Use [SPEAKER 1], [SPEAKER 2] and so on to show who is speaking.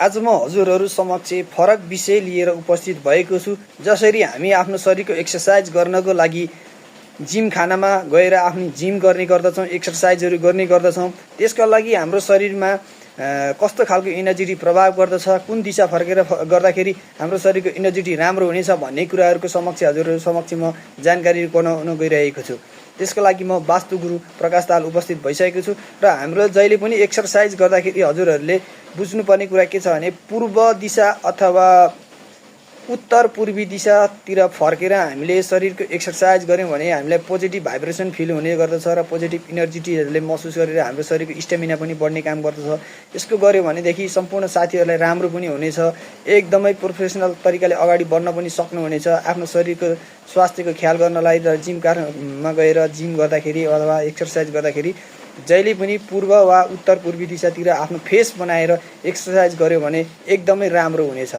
[SPEAKER 1] आज म हजुरहरू समक्ष फरक विषय लिएर उपस्थित भएको छु। जसरी हामी आफ्नो शरीरको एक्सर्साइज गर्नको लागि जिम खानामा गएर आफ्नो जिम गर्ने गर्दछौँ, एक्सर्साइजहरू गर्ने गर्दछौँ, त्यसका लागि हाम्रो शरीरमा कस्तो खालको एनर्जेटिक प्रभाव गर्दछ, कुन दिशा फर्केर गर्दाखेरि हाम्रो शरीरको एनर्जेटिक राम्रो हुनेछ भन्ने कुराहरूको हजुरहरू समक्ष म जानकारी बनाउन गइरहेको छु। त्यसको लागि म वास्तु गुरु प्रकाश दाहाल उपस्थित भइसकेको छु र हाम्रो जहिले पनि एक्सर्साइज गर्दाखेरि हजुरहरूले बुझ्नुपर्ने कुरा के छ भने पूर्व दिशा अथवा उत्तर पूर्वी दिशातिर फर्केर हामीले शरीरको एक्सर्साइज गऱ्यौँ भने हामीलाई पोजिटिभ भाइब्रेसन फिल हुने गर्दछ र पोजिटिभ इनर्जिटीहरूले महसुस गरेर हाम्रो शरीरको स्टेमिना पनि बढ्ने काम गर्दछ। यसको गऱ्यो भनेदेखि सम्पूर्ण साथीहरूलाई राम्रो पनि हुनेछ, एकदमै प्रोफेसनल तरिकाले अगाडि बढ्न पनि सक्नुहुनेछ। आफ्नो शरीरको स्वास्थ्यको ख्याल गर्नलाई र जिममा गएर जिम गर्दाखेरि अथवा एक्सर्साइज गर्दाखेरि जहिले पनि पूर्व वा उत्तर पूर्वी दिशातिर आफ्नो फेस बनाएर एक्सर्साइज गर्यो भने एकदमै राम्रो हुनेछ।